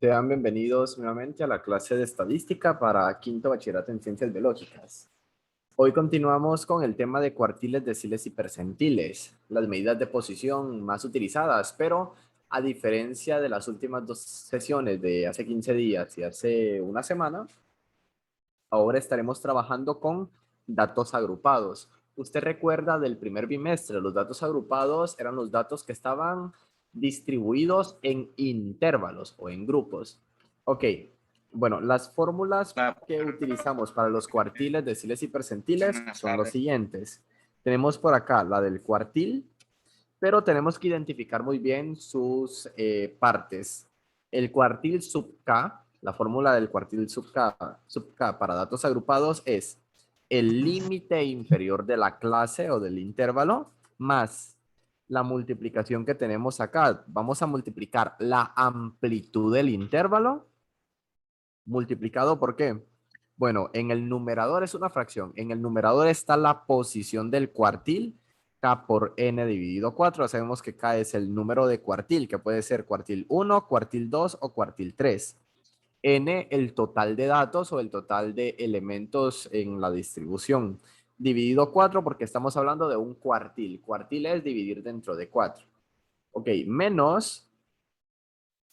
Sean bienvenidos nuevamente a la clase de estadística para quinto bachillerato en ciencias biológicas. Hoy continuamos con el tema de cuartiles, deciles y percentiles, las medidas de posición más utilizadas, pero a diferencia de las últimas dos sesiones de hace 15 días y hace una semana, ahora estaremos trabajando con datos agrupados. Usted recuerda del primer bimestre, los datos agrupados eran los datos que estaban distribuidos en intervalos o en grupos. Ok, bueno, las fórmulas que utilizamos para los cuartiles, deciles y percentiles son los siguientes. Tenemos por acá la del cuartil, pero tenemos que identificar muy bien sus partes. El cuartil sub K, la fórmula del cuartil sub K para datos agrupados es el límite inferior de la clase o del intervalo más la multiplicación que tenemos acá. Vamos a multiplicar la amplitud del intervalo multiplicado por qué. Bueno, en el numerador es una fracción. En el numerador está la posición del cuartil, K por N dividido 4. Sabemos que K es el número de cuartil, que puede ser cuartil 1, cuartil 2 o cuartil 3. N, el total de datos o el total de elementos en la distribución. Dividido 4 porque estamos hablando de un cuartil. Cuartil es dividir dentro de 4. Ok, menos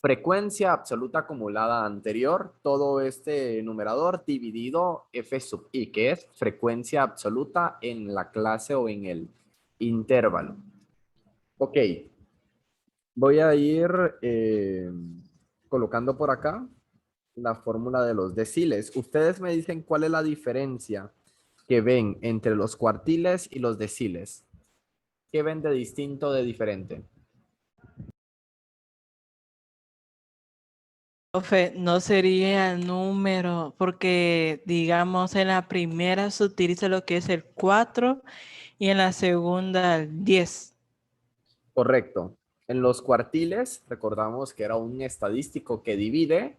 frecuencia absoluta acumulada anterior, todo este numerador dividido f sub i, que es frecuencia absoluta en la clase o en el intervalo. Ok, voy a ir colocando por acá la fórmula de los deciles. Ustedes me dicen cuál es la diferencia que ven entre los cuartiles y los deciles. ¿Qué ven de distinto, de diferente? Profe, no sería número, porque digamos en la primera se utiliza lo que es el 4 y en la segunda el 10. Correcto. En los cuartiles, recordamos que era un estadístico que divide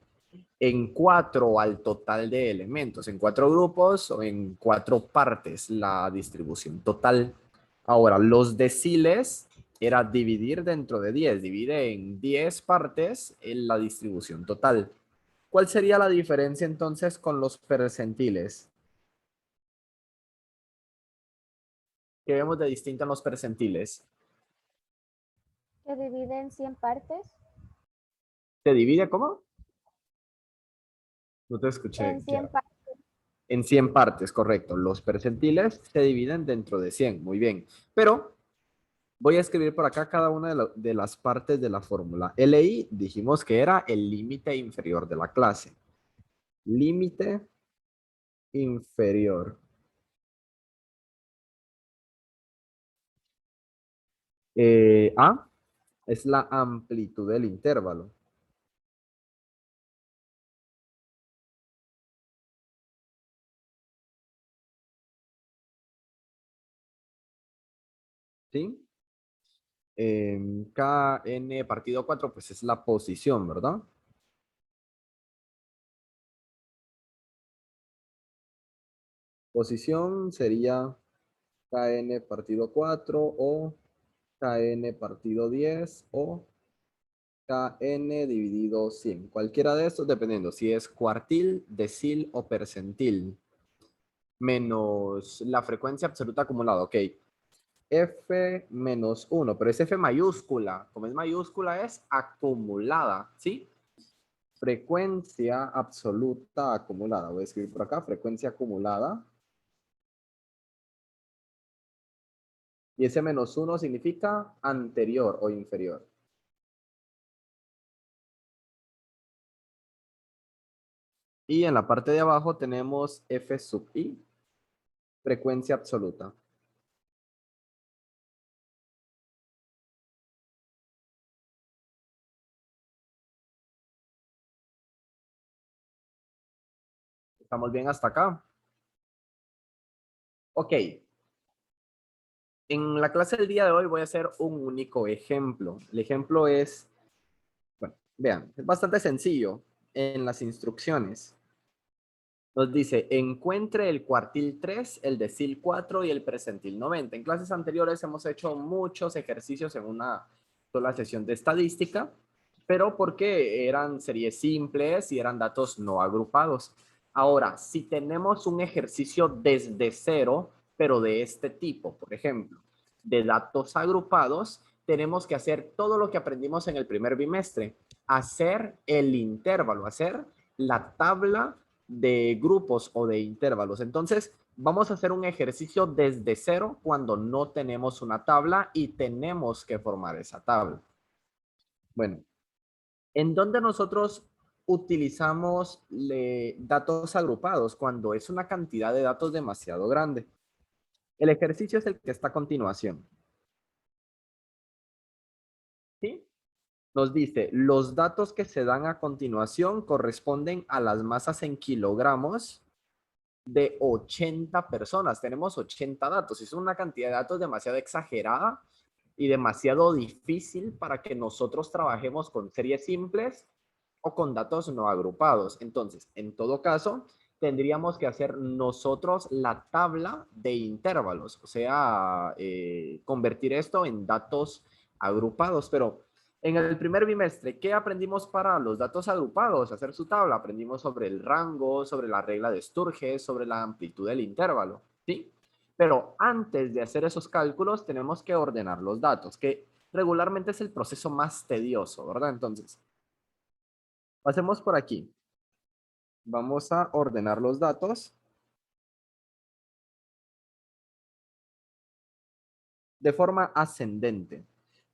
en 4 al total de elementos, en 4 grupos o en 4 partes la distribución total. Ahora, los deciles era dividir dentro de 10, divide en 10 partes en la distribución total. ¿Cuál sería la diferencia entonces con los percentiles? ¿Qué vemos de distinto en los percentiles? Que divide en 100 partes. ¿Se divide cómo? No te escuché. En 100 partes. En 100 partes, correcto. Los percentiles se dividen dentro de 100, muy bien. Pero voy a escribir por acá cada una de las partes de la fórmula. LI dijimos que era el límite inferior de la clase. Límite inferior. A es la amplitud del intervalo. ¿Sí? KN partido 4, pues es la posición, ¿verdad? Posición sería KN partido 4 o KN partido 10 o KN dividido 100. Cualquiera de estos, dependiendo si es cuartil, decil o percentil. Menos la frecuencia absoluta acumulada. Ok. F menos 1, pero es F mayúscula. Como es mayúscula, es acumulada, ¿sí? Frecuencia absoluta acumulada. Voy a escribir por acá, frecuencia acumulada. Y ese menos 1 significa anterior o inferior. Y en la parte de abajo tenemos F sub i, frecuencia absoluta. ¿Estamos bien hasta acá? Ok. En la clase del día de hoy voy a hacer un único ejemplo. El ejemplo es, bueno, vean, es bastante sencillo en las instrucciones. Nos dice, encuentre el cuartil 3, el decil 4 y el percentil 90. En clases anteriores hemos hecho muchos ejercicios en una sola sesión de estadística. pero porque eran series simples y eran datos no agrupados. Ahora, si tenemos un ejercicio desde cero, pero de este tipo, por ejemplo, de datos agrupados, tenemos que hacer todo lo que aprendimos en el primer bimestre, hacer el intervalo, hacer la tabla de grupos o de intervalos. Entonces, vamos a hacer un ejercicio desde cero cuando no tenemos una tabla y tenemos que formar esa tabla. Bueno, ¿en dónde nosotros utilizamos datos agrupados? Cuando es una cantidad de datos demasiado grande. El ejercicio es el que está a continuación. ¿Sí? Nos dice, los datos que se dan a continuación corresponden a las masas en kilogramos de 80 personas. Tenemos 80 datos. Es una cantidad de datos demasiado exagerada y demasiado difícil para que nosotros trabajemos con series simples o con datos no agrupados. Entonces, en todo caso, tendríamos que hacer nosotros la tabla de intervalos, o sea, convertir esto en datos agrupados. Pero en el primer bimestre, ¿qué aprendimos para los datos agrupados? Hacer su tabla. Aprendimos sobre el rango, sobre la regla de Sturges, sobre la amplitud del intervalo, ¿sí? Pero antes de hacer esos cálculos, tenemos que ordenar los datos, que regularmente es el proceso más tedioso, ¿verdad? Entonces, pasemos por aquí. Vamos a ordenar los datos de forma ascendente.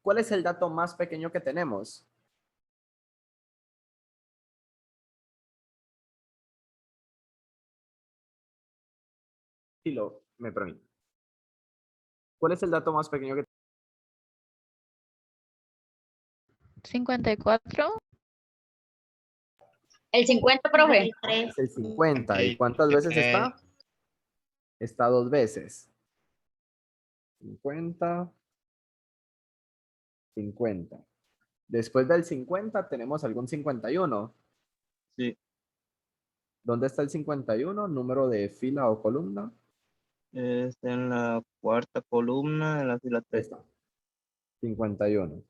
¿Cuál es el dato más pequeño que tenemos? Si me permite. ¿Cuál es el dato más pequeño que 54. El 50, profe. es el 50? ¿Y cuántas veces está? Está 2 veces. 50, 50. Después del 50 tenemos algún 51. Sí, ¿Dónde está el 51? Número de fila o columna. es en la cuarta columna, en la fila Ahí 3. está. 51.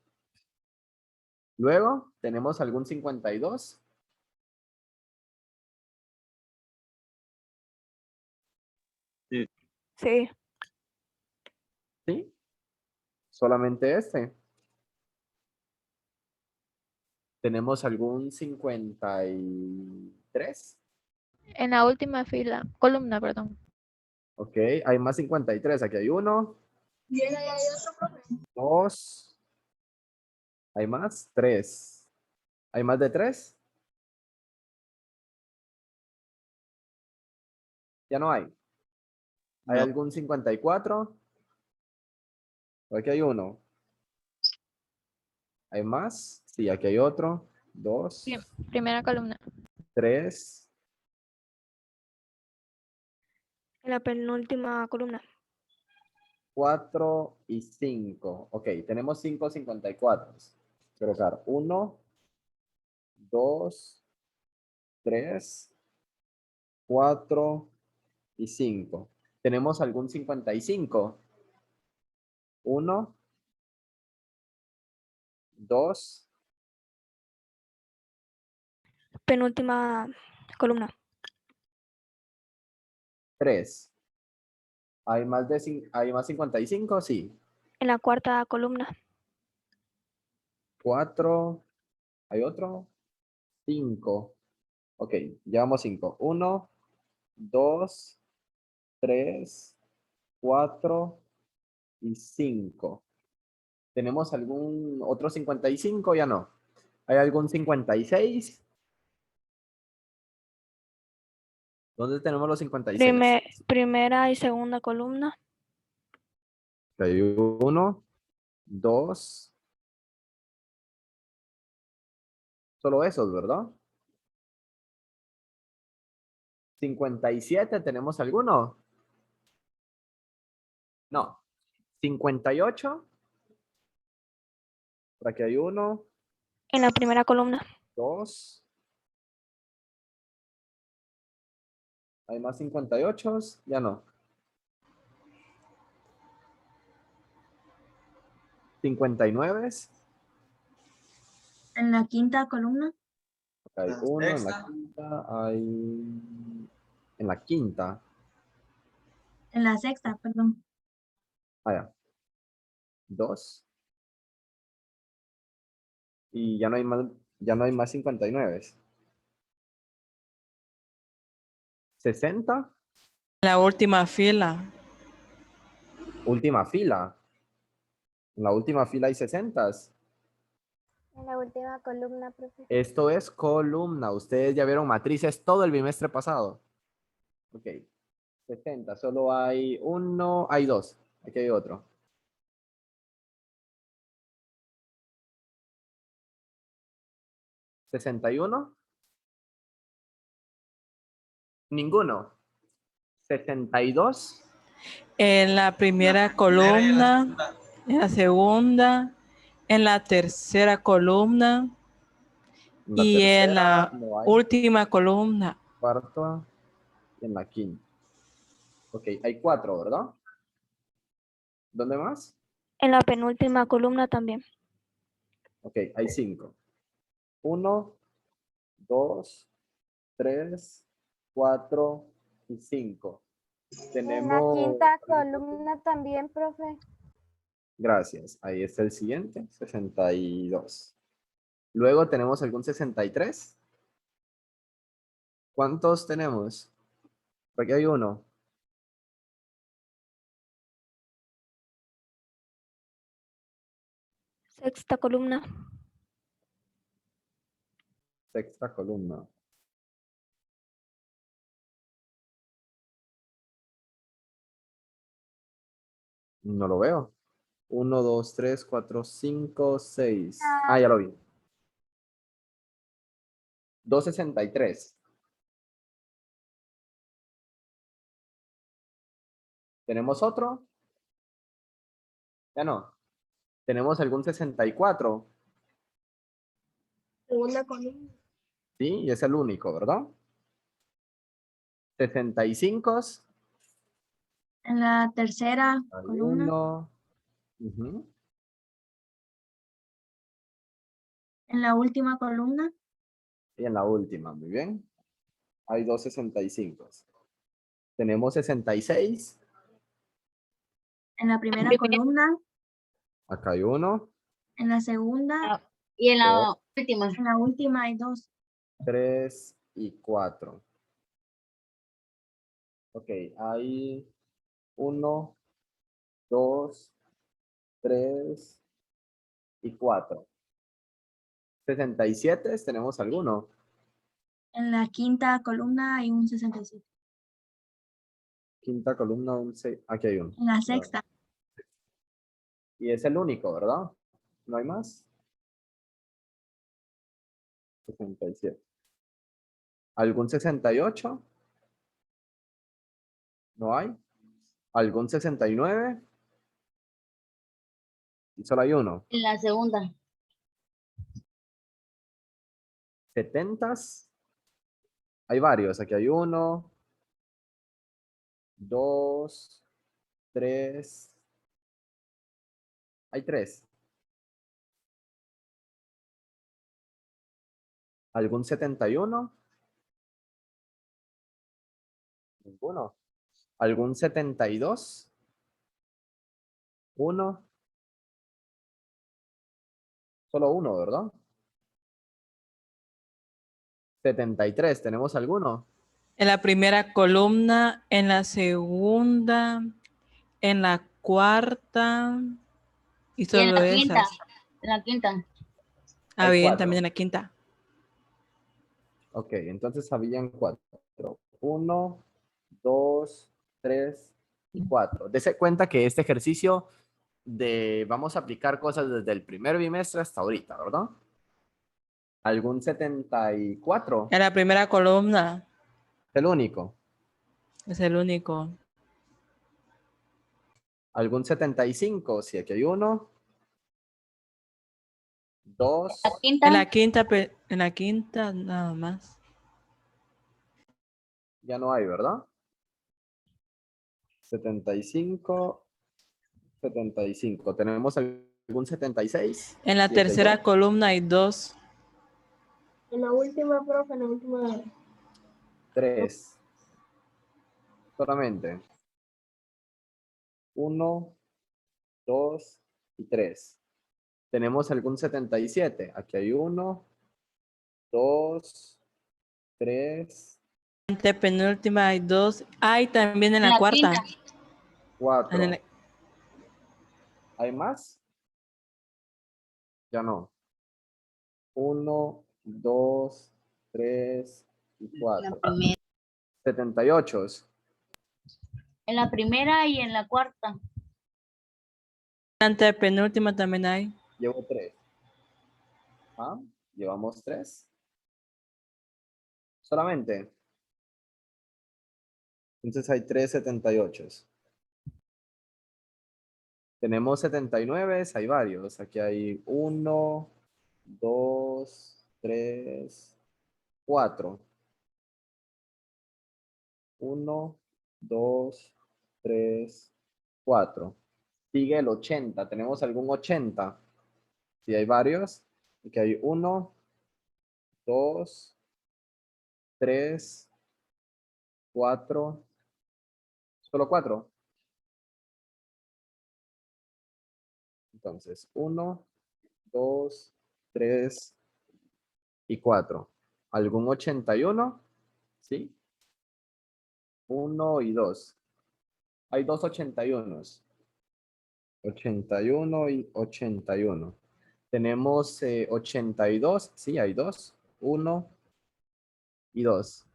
Luego tenemos algún 52. Sí, Sí. ¿Sí? Solamente este. ¿Tenemos algún 53? En la última fila, columna, perdón. Ok, hay más 53. Aquí hay uno, dos, hay más, tres. ¿Hay más de tres? Ya no hay. ¿Hay no, algún 54? Aquí hay uno. ¿Hay más? Sí, aquí hay otro. Dos, Primera columna. tres, En la penúltima columna. 4 y 5. Ok, tenemos 5 54. Colocar 1, 2, 3, 4 y 5. ¿Tenemos algún 55? 1, 2, Penúltima columna. 3. ¿Hay más hay más 55? Sí. En la cuarta columna. 4. ¿Hay otro? 5. Ok, llevamos 5. 1, 2, 3, 4 y 5. ¿Tenemos algún otro 55? Ya no. ¿Hay algún 56? ¿Dónde tenemos los 56? Primera y segunda columna. Hay 1, 2. Solo esos, ¿verdad? 57, ¿tenemos alguno? No. 58. Por aquí hay 1, En la primera columna. 2. ¿Hay más 58? Ya no. 59. En la quinta columna. Hay La 1, en la sexta. quinta hay... En la quinta. En la sexta, perdón. Vaya. 2. Y ya no hay más 59. 60. La última fila. Última fila. En la última fila hay 60. En la última columna, profe. Esto es columna. Ustedes ya vieron matrices todo el bimestre pasado. Ok. 60. Solo hay uno. Hay 2. Aquí hay otro. ¿61? Ninguno. 62. En la primera columna, en la segunda, en la tercera columna En la y en tercera la no hay. última columna. Cuarta y en la quinta. Ok, hay 4, ¿verdad? ¿Dónde más? En la penúltima columna también. Ok, hay 5. 1, 2, 3, 4 y 5. En la Tenemos... quinta columna también, profe. Gracias. Ahí está el siguiente, 62. Luego tenemos algún 63. ¿Cuántos tenemos? Aquí hay uno. Sexta columna. Sexta columna. No lo veo. 1, 2, 3, 4, 5, 6. Ah, ya lo vi. 263. ¿Tenemos otro? Ya no. ¿Tenemos algún 64? Segunda columna. Sí, y es el único, ¿verdad? 65. En la tercera Hay columna. uno. Ujú. En la última columna. Y en la última, muy bien. Hay 2 65. Tenemos 66. En la primera columna. Acá hay uno. En la segunda. Y en Dos. la última. En la última hay 2. 3 y 4. Ok, hay 1, 2, 3 y 4. 67, ¿tenemos alguno? En la quinta columna hay un 67. Quinta columna, 11. Aquí hay uno. En la sexta. Y es el único, ¿verdad? ¿No hay más? 67. ¿Algún 68? ¿No hay? ¿Algún 69? Y solo hay uno. En la segunda. 70. Hay varios. Aquí hay 1, 2, 3. Hay 3. ¿Algún 71? Ninguno. ¿Algún 72? 1. Solo uno, ¿verdad? 73, ¿tenemos alguno? En la primera columna, en la segunda, en la cuarta y Y en solo la quinta. esas. En la quinta. Ah, Hay bien, 4. también en la quinta. Ok, entonces habían 4. 1, 2, 3 y 4. Dese cuenta que este ejercicio vamos a aplicar cosas desde el primer bimestre hasta ahorita, ¿verdad? ¿Algún 74? En la primera columna El único. es el único. ¿Algún 75? Si aquí hay 1, 2. La quinta. En la quinta nada más. Ya no hay, ¿verdad? 75, 75. ¿Tenemos algún 76? En la Si aquí hay tercera 2. columna hay 2. En la última, profe, en la última. 3. Solamente. 1, 2 y 3. ¿Tenemos algún 77? Aquí hay 1, 2, 3, Antepenúltima hay 2. Hay también en En la la cuarta. quinta. 4. En el- ¿Hay más? Ya no. 1, 2, 3 y En la 4. primera. 78. En la primera y en la cuarta. Antepenúltima también hay. Llevo 3. ¿Ah? Llevamos 3. Solamente. Entonces hay 3 78. Tenemos 79, hay varios. Aquí hay 1, 2, 3, 4. 1, 2, 3, 4. Sigue el 80. ¿Tenemos algún 80? Si hay varios. Aquí hay 1, 2, 3, 4. Solo 4. Entonces, 1, 2, 3 y 4. ¿Algún 81? ¿Sí? 1 y 2. Hay dos 81. 81 y 81. Tenemos 82. Sí, hay dos. 1 y 2.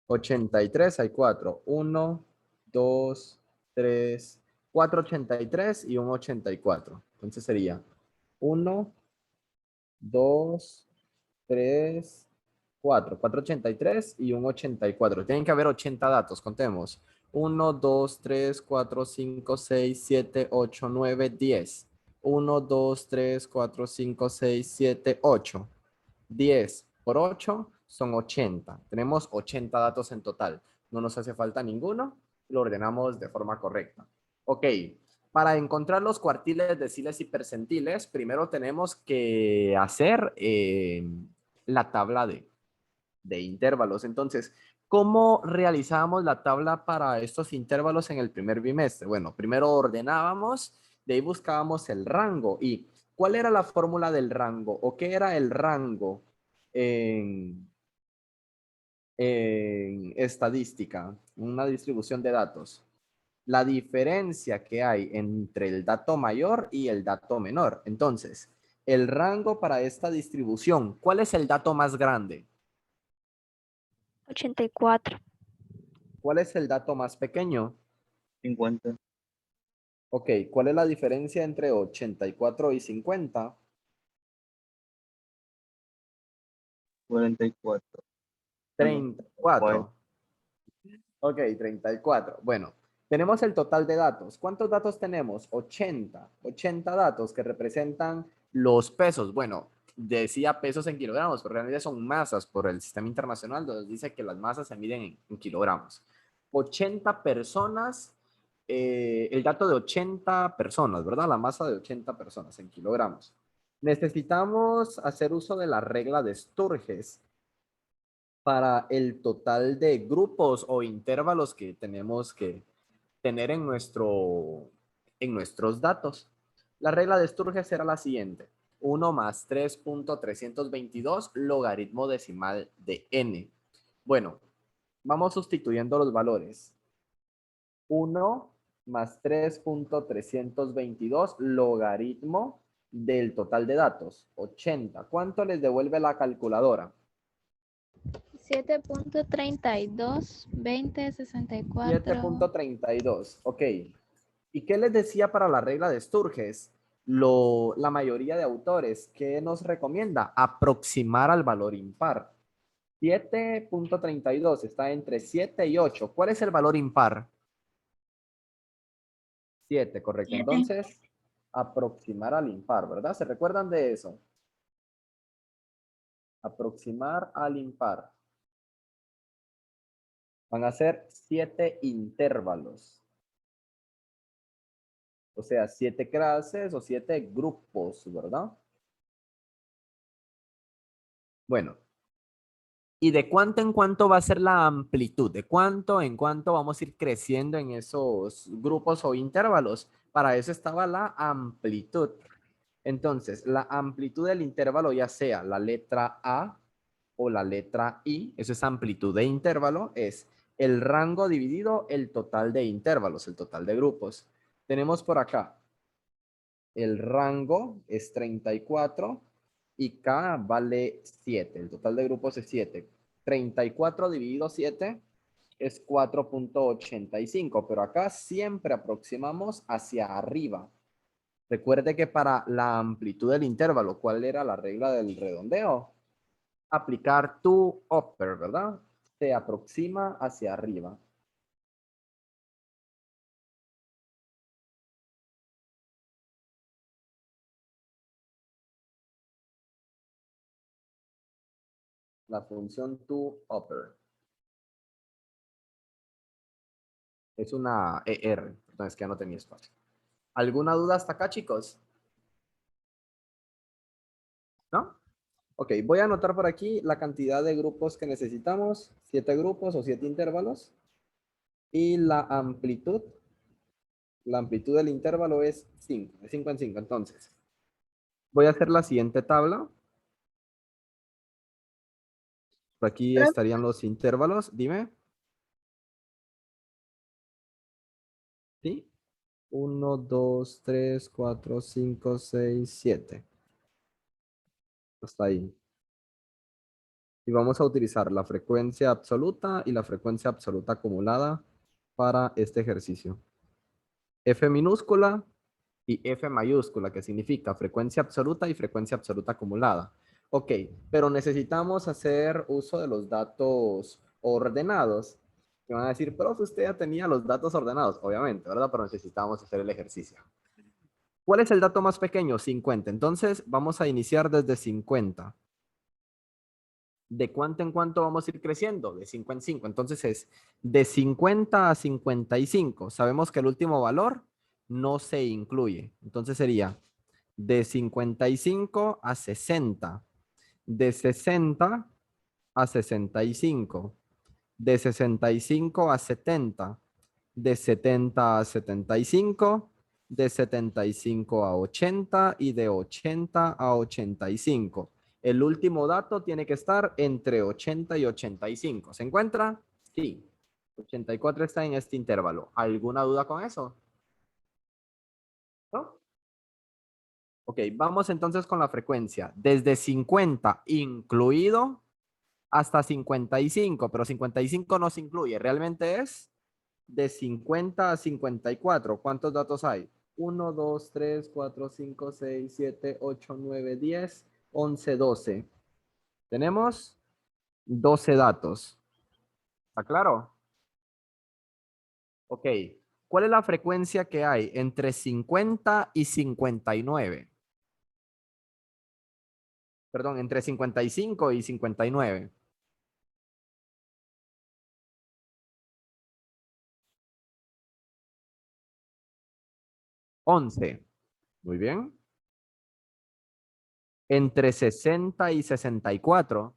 83 hay 4. 1, 2, 3, 4 83 y un 84. Entonces sería 1, 2, 3, 4. 4 83 y un 84. Tienen que haber 80 datos. Contemos. 1, 2, 3, 4, 5, 6, 7, 8, 9, 10. 1, 2, 3, 4, 5, 6, 7, 8. 10 por 8 son 80. Tenemos 80 datos en total. No nos hace falta ninguno. Lo ordenamos de forma correcta. Ok. Para encontrar los cuartiles, deciles y percentiles, primero tenemos que hacer la tabla de intervalos. Entonces, ¿cómo realizábamos la tabla para estos intervalos en el primer bimestre? Bueno, primero ordenábamos, de ahí buscábamos el rango. ¿Y cuál era la fórmula del rango? ¿O qué era el rango en estadística? Una distribución de datos. La diferencia que hay entre el dato mayor y el dato menor. Entonces, el rango para esta distribución, ¿cuál es el dato más grande? 84. ¿Cuál es el dato más pequeño? 50. Ok, ¿cuál es la diferencia entre 84 y 50? 44. 34. Ok, 34. Bueno, tenemos el total de datos. ¿Cuántos datos tenemos? 80. 80 datos que representan los pesos. Bueno, decía pesos en kilogramos, pero realmente son masas por el sistema internacional, donde dice que las masas se miden en kilogramos. 80 personas, el dato de 80 personas, ¿verdad? La masa de 80 personas en kilogramos. Necesitamos hacer uso de la regla de Sturges para el total de grupos o intervalos que tenemos que tener en nuestros datos. La regla de Sturges era la siguiente: 1 más 3.322 logaritmo decimal de n. Bueno, vamos sustituyendo los valores. 1 más 3.322 logaritmo del total de datos, 80. ¿Cuánto les devuelve la calculadora? 7.32, 20, 64. 7.32. Ok. ¿Y qué les decía para la regla de Sturges? La mayoría de autores, ¿qué nos recomienda? Aproximar al valor impar. 7.32 está entre 7 y 8. ¿Cuál es el valor impar? 7, correcto. 7. Entonces, aproximar al impar, ¿verdad? ¿Se recuerdan de eso? Aproximar al impar. Van a ser 7 intervalos. O sea, 7 clases o 7 grupos, ¿verdad? Bueno. ¿Y de cuánto en cuánto va a ser la amplitud? ¿De cuánto en cuánto vamos a ir creciendo en esos grupos o intervalos? Para eso estaba la amplitud. Entonces, la amplitud del intervalo, ya sea la letra A o la letra I, eso es amplitud de intervalo, es el rango dividido el total de intervalos, el total de grupos. Tenemos por acá, el rango es 34 y K vale 7. El total de grupos es 7. 34 dividido 7 es 4.85, pero acá siempre aproximamos hacia arriba. Recuerde que para la amplitud del intervalo, ¿cuál era la regla del redondeo? Aplicar to upper, ¿verdad? Se aproxima hacia arriba. La función to upper. Es una ER, entonces que ya no tenía espacio. ¿Alguna duda hasta acá, chicos? ¿No? Ok, voy a anotar por aquí la cantidad de grupos que necesitamos. 7 grupos o 7 intervalos. Y la amplitud del intervalo es 5, de 5 en 5. Entonces, voy a hacer la siguiente tabla. Por aquí estarían los intervalos. Dime. ¿Sí? 1, 2, 3, 4, 5, 6, 7. Hasta ahí. Y vamos a utilizar la frecuencia absoluta y la frecuencia absoluta acumulada para este ejercicio. F minúscula y F mayúscula, que significa frecuencia absoluta y frecuencia absoluta acumulada. Ok, pero necesitamos hacer uso de los datos ordenados. Me van a decir, profe, usted ya tenía los datos ordenados. Obviamente, ¿verdad? Pero necesitamos hacer el ejercicio. ¿Cuál es el dato más pequeño? 50. Entonces, vamos a iniciar desde 50. ¿De cuánto en cuánto vamos a ir creciendo? De 5 en 5. Entonces es de 50 a 55. Sabemos que el último valor no se incluye. Entonces sería de 55 a 60. De 60 a 65. De 65 a 70. De 70 a 75. De 75 a 80 y de 80 a 85. El último dato tiene que estar entre 80 y 85. ¿Se encuentra? Sí. 84 está en este intervalo. ¿Alguna duda con eso? ¿No? Ok, vamos entonces con la frecuencia. Desde 50 incluido hasta 55, pero 55 no se incluye. Realmente es de 50 a 54. ¿Cuántos datos hay? 1, 2, 3, 4, 5, 6, 7, 8, 9, 10, 11, 12. Tenemos 12 datos. ¿Está claro? Ok. ¿Cuál es la frecuencia que hay entre 50 y 59? Perdón, entre 55 y 59. 11. Muy bien. Entre 60 y 64.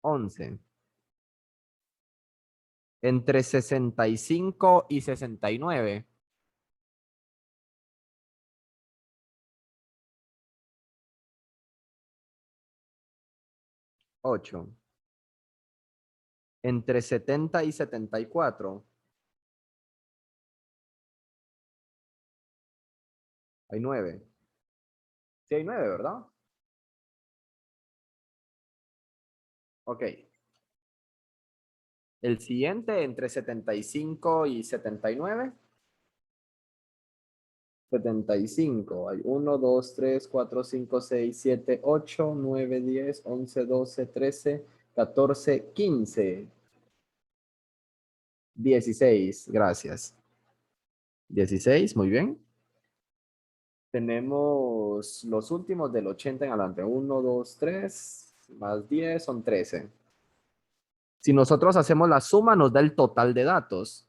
11. Entre 65 y 69. 8. Entre 70 y 74. Hay 9. Sí hay 9, ¿verdad? Ok. El siguiente, entre 75 y 79. 75. Hay 1, 2, 3, 4, 5, 6, 7, 8, 9, 10, 11, 12, 13, 14, 15. 16. Gracias. 16, muy bien. Tenemos los últimos del 80 en adelante. 1, 2, 3, más 10 son 13. Si nosotros hacemos la suma, nos da el total de datos,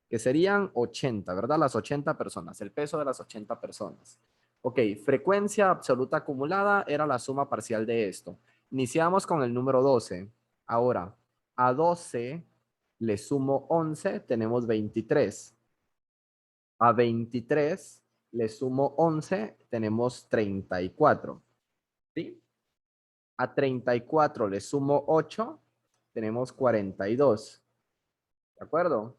que serían 80, ¿verdad? Las 80 personas, el peso de las 80 personas. Ok, frecuencia absoluta acumulada era la suma parcial de esto. Iniciamos con el número 12. Ahora, a 12 le sumo 11, tenemos 23. A 23 le sumo 11, tenemos 34. ¿Sí? A 34 le sumo 8, tenemos 42. ¿De acuerdo?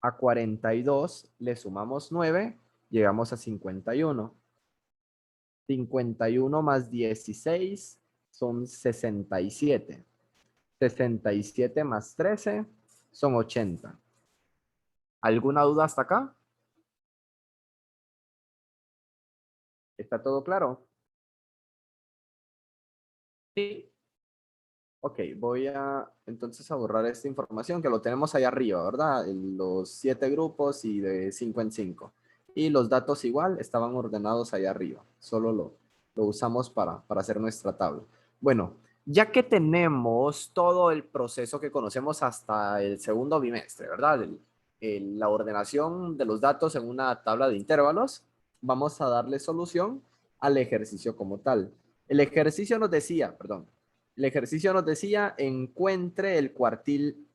A 42 le sumamos 9, llegamos a 51. 51 más 16 son 67. 67 más 13 son 80. ¿Alguna duda hasta acá? ¿Está todo claro? Sí. Ok, voy a entonces a borrar esta información que lo tenemos ahí arriba, ¿verdad? Los 7 grupos y de 5 en 5. Y los datos igual estaban ordenados ahí arriba. Solo lo usamos para hacer nuestra tabla. Bueno, ya que tenemos todo el proceso que conocemos hasta el segundo bimestre, ¿verdad? La ordenación de los datos en una tabla de intervalos, vamos a darle solución al ejercicio como tal. El ejercicio nos decía, encuentre el cuartil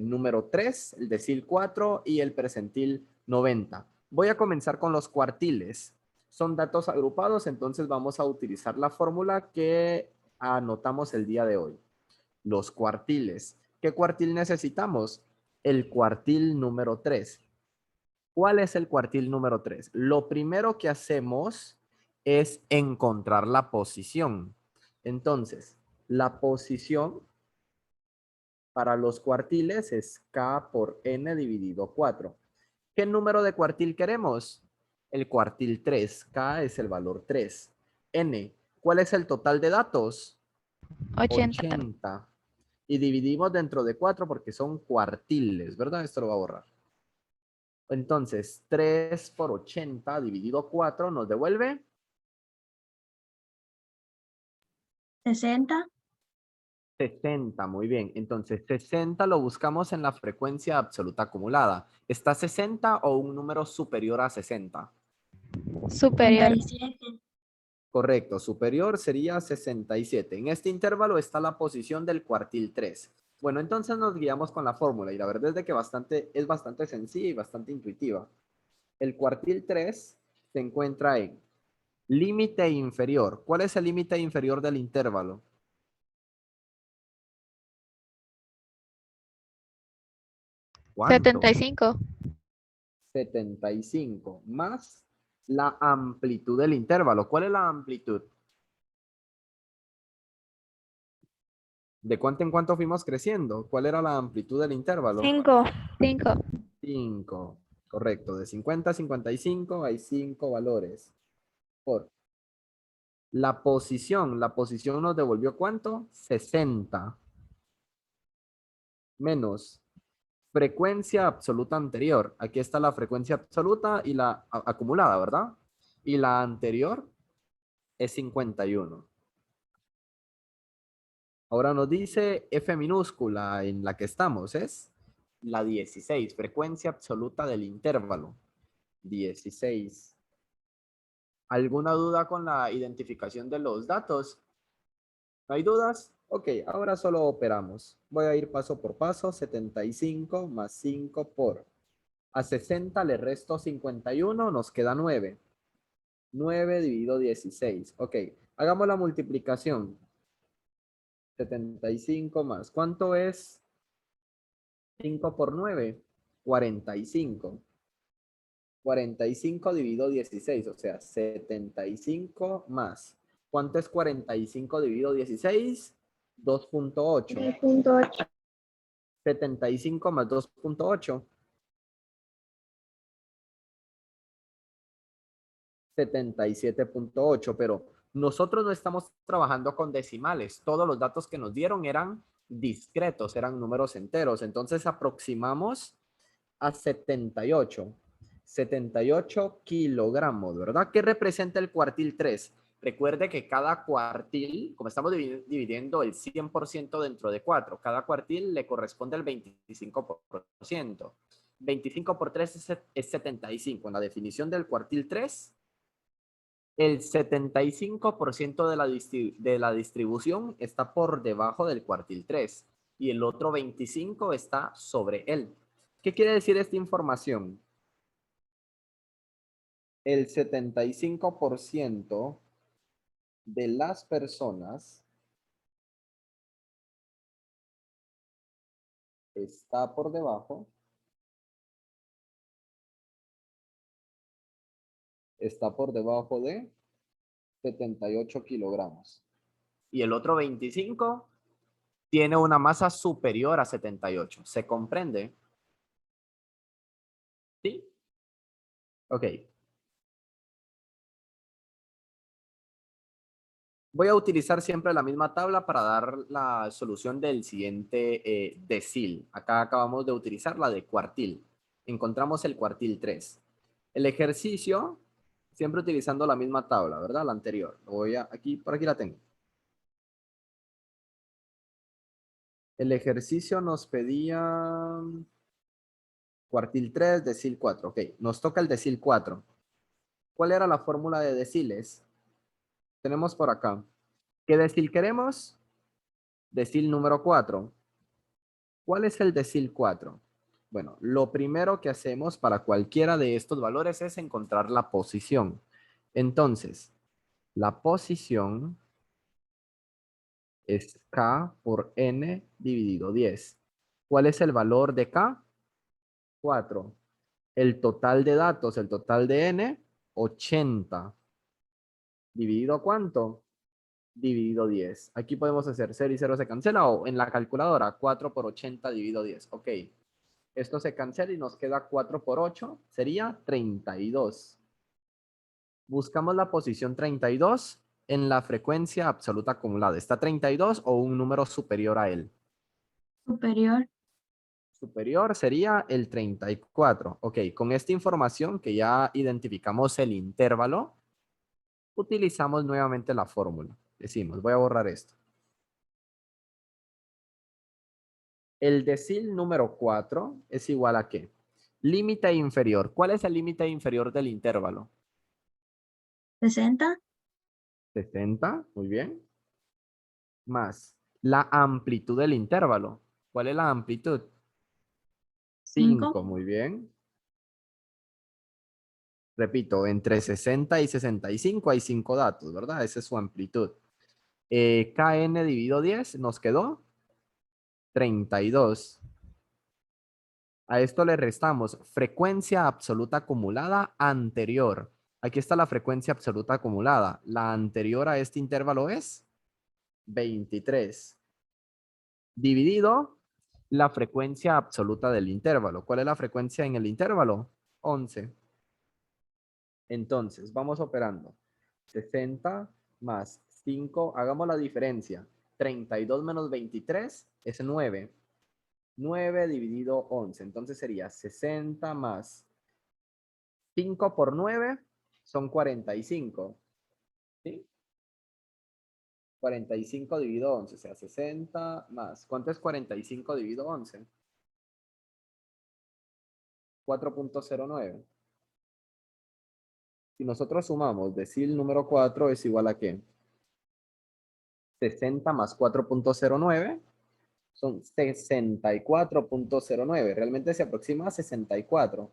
número 3, el decil 4 y el percentil 90. Voy a comenzar con los cuartiles. Son datos agrupados, entonces vamos a utilizar la fórmula que anotamos el día de hoy. Los cuartiles. ¿Qué cuartil necesitamos? El cuartil número 3. ¿Cuál es el cuartil número 3? Lo primero que hacemos es encontrar la posición. Entonces, la posición para los cuartiles es K por N dividido 4. ¿Qué número de cuartil queremos? El cuartil 3. K es el valor 3. N, ¿cuál es el total de datos? 80. Y dividimos dentro de 4 porque son cuartiles, ¿verdad? Esto lo va a borrar. Entonces, 3 por 80 dividido 4 nos devuelve 60. 60, muy bien. Entonces, 60 lo buscamos en la frecuencia absoluta acumulada. ¿Está 60 o un número superior a 60? Superior. 37. Correcto, superior sería 67. En este intervalo está la posición del cuartil 3. Bueno, entonces nos guiamos con la fórmula y la verdad es de que es bastante sencilla y bastante intuitiva. El cuartil 3 se encuentra en límite inferior. ¿Cuál es el límite inferior del intervalo? ¿Cuánto? 75. 75 más la amplitud del intervalo. ¿Cuál es la amplitud? ¿De cuánto en cuánto fuimos creciendo? ¿Cuál era la amplitud del intervalo? 5. 5. 5. Correcto. De 50 a 55 hay 5 valores. Por la posición nos devolvió ¿cuánto? 60. Menos frecuencia absoluta anterior. Aquí está la frecuencia absoluta y la acumulada, ¿verdad? Y la anterior es 51. Ahora nos dice F minúscula en la que estamos, es la 16, frecuencia absoluta del intervalo. 16. ¿Alguna duda con la identificación de los datos? ¿No hay dudas? Ok, ahora solo operamos. Voy a ir paso por paso. 75 más 5 por... A 60 le resto 51, nos queda 9. 9 dividido 16. Ok, hagamos la multiplicación. 75 más. ¿Cuánto es 5 por 9? 45. 45 dividido 16, o sea, 75 más. ¿Cuánto es 45 dividido 16? 2.8. 2.8. 75 más 2.8. 77.8, pero nosotros no estamos trabajando con decimales. Todos los datos que nos dieron eran discretos, eran números enteros. Entonces aproximamos a 78. 78 kilogramos, ¿verdad? ¿Qué representa el cuartil 3? Recuerde que cada cuartil, como estamos dividiendo el 100% dentro de 4, cada cuartil le corresponde el 25%. 25 por 3 es 75. En la definición del cuartil 3, el 75% de la distribución está por debajo del cuartil 3 y el otro 25 está sobre él. ¿Qué quiere decir esta información? El 75% de las personas está por debajo, de 78 kilogramos. Y el otro 25 tiene una masa superior a 78. ¿Se comprende? ¿Sí? Ok. Voy a utilizar siempre la misma tabla para dar la solución del siguiente decil. Acá acabamos de utilizar la de cuartil. Encontramos el cuartil 3. El ejercicio, siempre utilizando la misma tabla, ¿verdad? La anterior. Por aquí la tengo. El ejercicio nos pedía cuartil 3, decil 4. Ok, nos toca el decil 4. ¿Cuál era la fórmula de deciles? Tenemos por acá. ¿Qué decil queremos? Decil número 4. ¿Cuál es el decil 4? Bueno, lo primero que hacemos para cualquiera de estos valores es encontrar la posición. Entonces, la posición es K por N dividido 10. ¿Cuál es el valor de K? 4. El total de datos, el total de N, 80. ¿Dividido cuánto? Dividido 10. Aquí podemos hacer 0 y 0 se cancela o en la calculadora 4 por 80 dividido 10. Ok. Esto se cancela y nos queda 4 por 8. Sería 32. Buscamos la posición 32 en la frecuencia absoluta acumulada. ¿Está 32 o un número superior a él? Superior. Superior sería el 34. Ok, con esta información que ya identificamos el intervalo, utilizamos nuevamente la fórmula. Decimos, voy a borrar esto. El decil número 4 es igual a ¿qué? Límite inferior. ¿Cuál es el límite inferior del intervalo? 60. 60, muy bien. Más la amplitud del intervalo. ¿Cuál es la amplitud? 5, 5. muy bien. Repito, entre 60 y 65 hay 5 datos, ¿verdad? Esa es su amplitud. Kn dividido 10 nos quedó 32. A esto le restamos frecuencia absoluta acumulada anterior. Aquí está la frecuencia absoluta acumulada. La anterior a este intervalo es 23. Dividido la frecuencia absoluta del intervalo. ¿Cuál es la frecuencia en el intervalo? 11. Entonces, vamos operando. 60 más 5, hagamos la diferencia. 32 menos 23 es 9. 9 dividido 11. Entonces sería 60 más 5 por 9 son 45. ¿Sí? 45 dividido 11, o sea, 60 más. ¿Cuánto es 45 dividido 11? 4.09. Si nosotros sumamos decil número 4 es igual a ¿qué? 60 más 4.09 son 64.09. Realmente se aproxima a 64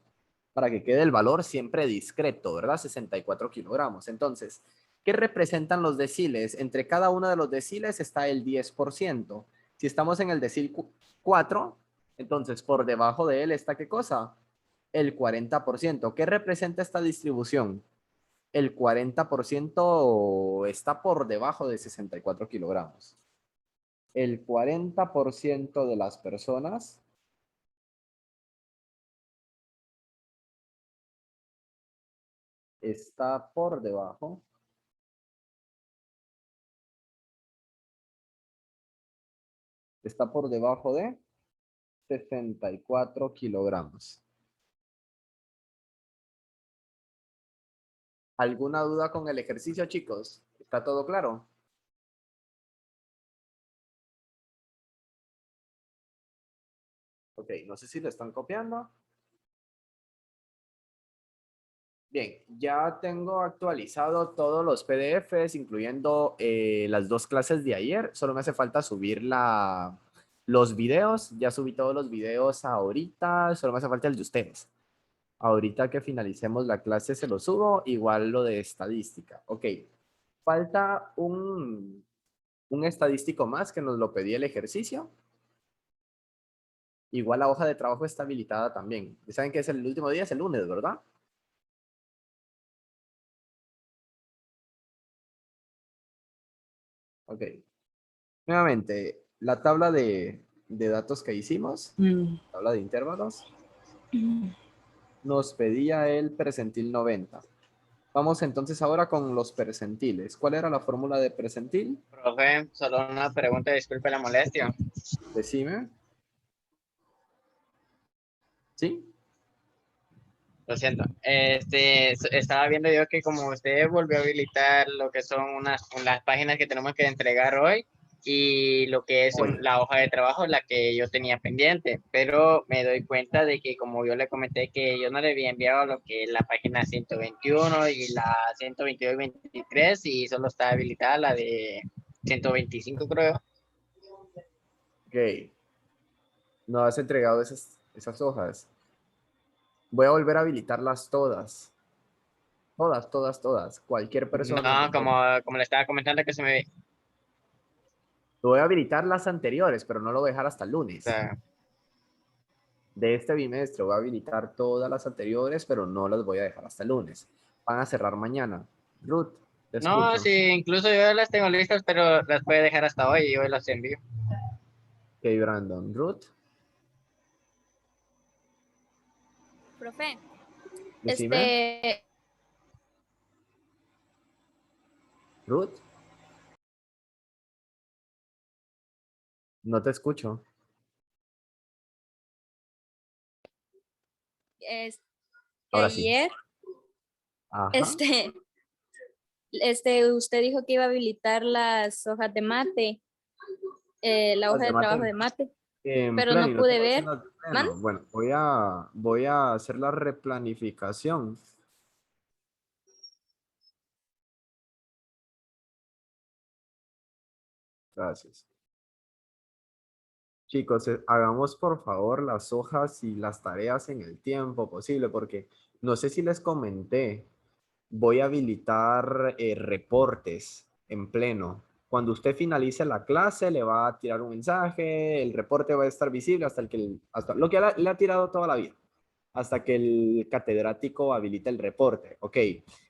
para que quede el valor siempre discreto, ¿verdad? 64 kilogramos. Entonces, ¿qué representan los deciles? Entre cada uno de los deciles está el 10%. Si estamos en el decil 4, entonces por debajo de él está ¿qué cosa? El 40%. ¿Qué representa esta distribución? El 40% está por debajo de 64 kilogramos. El 40% de las personas está por debajo de 64 kilogramos. ¿Alguna duda con el ejercicio, chicos? ¿Está todo claro? Ok, no sé si lo están copiando. Bien, ya tengo actualizado todos los PDFs, incluyendo las 2 clases de ayer. Solo me hace falta subir los videos. Ya subí todos los videos ahorita. Solo me hace falta el de ustedes. Ahorita que finalicemos la clase se lo subo. Igual lo de estadística. Ok. Falta un estadístico más que nos lo pedí el ejercicio. Igual la hoja de trabajo está habilitada también. ¿Saben que es el último día? Es el lunes, ¿verdad? Ok. Nuevamente, la tabla de datos que hicimos, tabla de intervalos, nos pedía el percentil 90. Vamos entonces ahora con los percentiles. ¿Cuál era la fórmula de percentil? Profe, solo una pregunta, disculpe la molestia. Decime. ¿Sí? Lo siento. Estaba viendo yo que como usted volvió a habilitar lo que son las páginas que tenemos que entregar hoy y lo que es Hoy. la hoja de trabajo, la que yo tenía pendiente, pero me doy cuenta de que como yo le comenté que yo no le había enviado lo que es la página 121 y la 122 y 23 y solo está habilitada la de 125, creo. Ok. No has entregado esas hojas. Voy a volver a habilitarlas todas. Todas, todas, todas. Cualquier persona. No, como le estaba comentando que se me... Voy a habilitar las anteriores, pero no lo voy a dejar hasta el lunes. De este bimestre voy a habilitar todas las anteriores, pero no las voy a dejar hasta el lunes. Van a cerrar mañana. Ruth, te No, escucho. sí, incluso yo las tengo listas, pero las puede dejar hasta hoy y hoy las envío. Ok, Brandon. Ruth, Profe, decime. Ruth, no te escucho. Ahora sí. ayer, Ajá. usted dijo que iba a habilitar las hojas de mate, la hoja de trabajo de mate, En pero pleno, no y pude tengo ver. las de pleno. ¿Mande? Bueno, voy a hacer la replanificación. Gracias. Chicos, hagamos por favor las hojas y las tareas en el tiempo posible, porque no sé si les comenté, voy a habilitar reportes en pleno. Cuando usted finalice la clase, le va a tirar un mensaje, el reporte va a estar visible hasta lo que le ha tirado toda la vida, hasta que el catedrático habilite el reporte. Ok,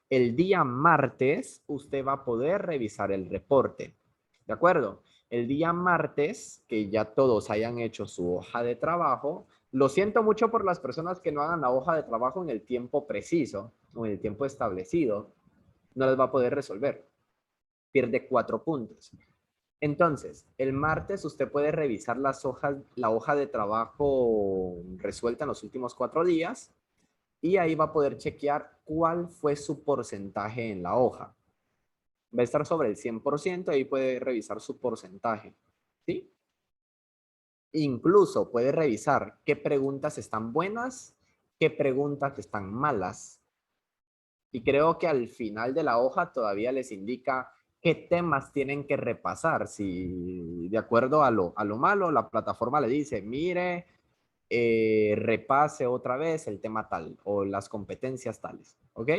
el día martes usted va a poder revisar el reporte, ¿de acuerdo? El día martes, que ya todos hayan hecho su hoja de trabajo, lo siento mucho por las personas que no hagan la hoja de trabajo en el tiempo preciso o en el tiempo establecido, no les va a poder resolver. Pierde 4 puntos. Entonces, el martes usted puede revisar la hoja de trabajo resuelta en los últimos 4 días y ahí va a poder chequear cuál fue su porcentaje en la hoja. Va a estar sobre el 100%, ahí puede revisar su porcentaje. ¿Sí? Incluso puede revisar qué preguntas están buenas, qué preguntas están malas. Y creo que al final de la hoja todavía les indica qué temas tienen que repasar. Si de acuerdo a lo malo, la plataforma le dice, mire, repase otra vez el tema tal o las competencias tales. ¿Ok?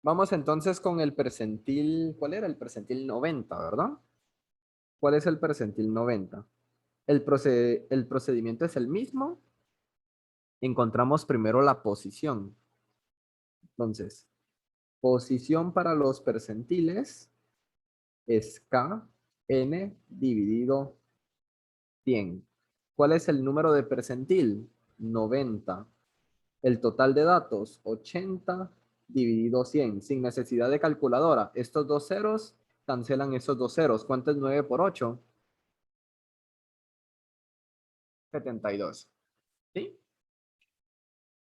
Vamos entonces con el percentil. ¿Cuál era? El percentil 90, ¿verdad? ¿Cuál es el percentil 90? El procedimiento es el mismo. Encontramos primero la posición. Entonces, posición para los percentiles es Kn dividido 100. ¿Cuál es el número de percentil? 90. El total de datos, 80 dividido 100, sin necesidad de calculadora. Estos 2 ceros cancelan esos 2 ceros. ¿Cuánto es 9 por 8? 72. ¿Sí?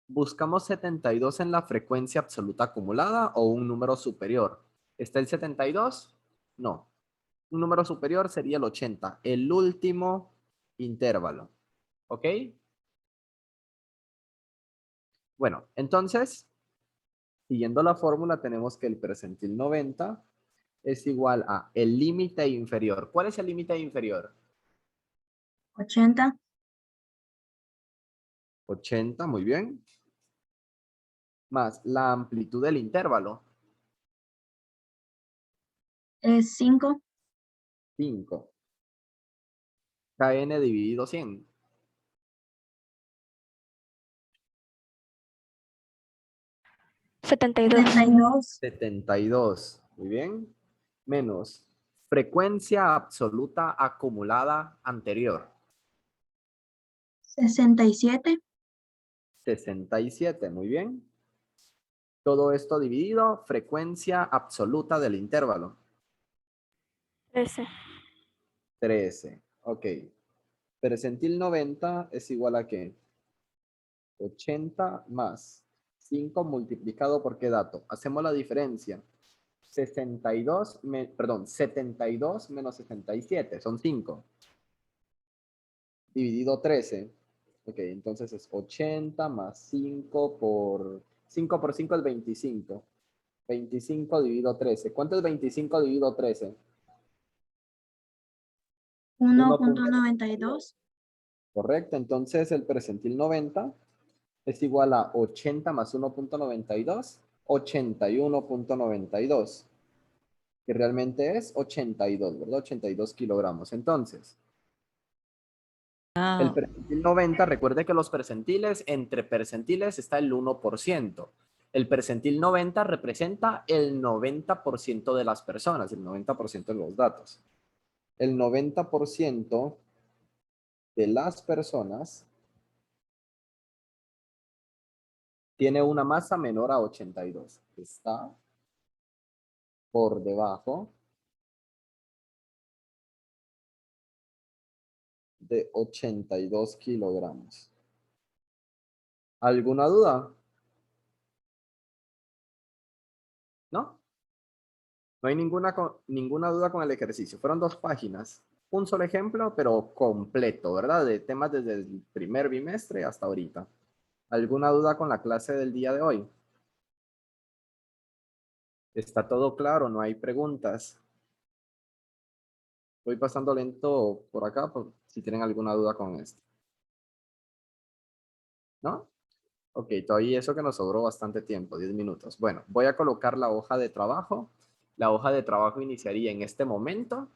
¿Buscamos 72 en la frecuencia absoluta acumulada o un número superior? ¿Está el 72? No. Un número superior sería el 80, el último intervalo. ¿Ok? Bueno, entonces, siguiendo la fórmula, tenemos que el percentil 90 es igual a el límite inferior. ¿Cuál es el límite inferior? 80. 80, muy bien. Más la amplitud del intervalo, Es 5. 5. KN dividido 100. 72. 72. 72. Muy bien. Menos frecuencia absoluta acumulada anterior. 67. 67. Muy bien. Todo esto dividido, frecuencia absoluta del intervalo. 13. 13. Ok. Percentil 90 es igual a ¿qué? 80 más 5 multiplicado por ¿qué dato? Hacemos la diferencia. 72 menos 67, son 5. Dividido 13. Ok, entonces es 80 más 5 por 5 es 25. 25 dividido 13. ¿Cuánto es 25 dividido 13? 1.92. Correcto, entonces el percentil 90 es igual a 80 más 1.92, 81.92, que realmente es 82, ¿verdad? 82 kilogramos. Entonces, el Ah, percentil 90, recuerde que los percentiles, entre percentiles está el 1%. El percentil 90 representa el 90% de las personas, el 90% de los datos. El 90% de las personas tiene una masa menor a 82. Está por debajo de 82 kilogramos. ¿Alguna duda? ¿No? No hay ninguna duda con el ejercicio. Fueron 2 páginas. Un solo ejemplo, pero completo, ¿verdad? De temas desde el primer bimestre hasta ahorita. ¿Alguna duda con la clase del día de hoy? ¿Está todo claro? ¿No hay preguntas? Voy pasando lento por acá por si tienen alguna duda con esto. ¿No? Ok, todavía eso que nos sobró bastante tiempo, 10 minutos. Bueno, voy a colocar la hoja de trabajo. La hoja de trabajo iniciaría en este momento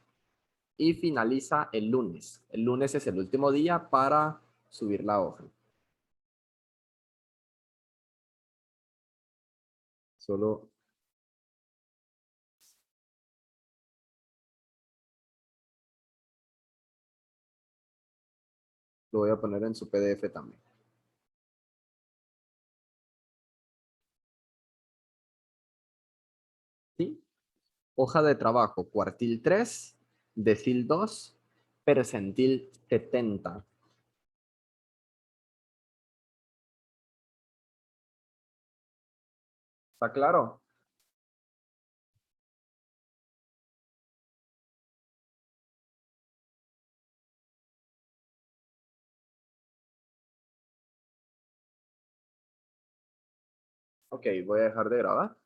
y finaliza el lunes. El lunes es el último día para subir la hoja. Solo lo voy a poner en su PDF también. ¿Sí? Hoja de trabajo, cuartil 3, decil 2, percentil 70. ¿Está claro? Ok, voy a dejar de grabar.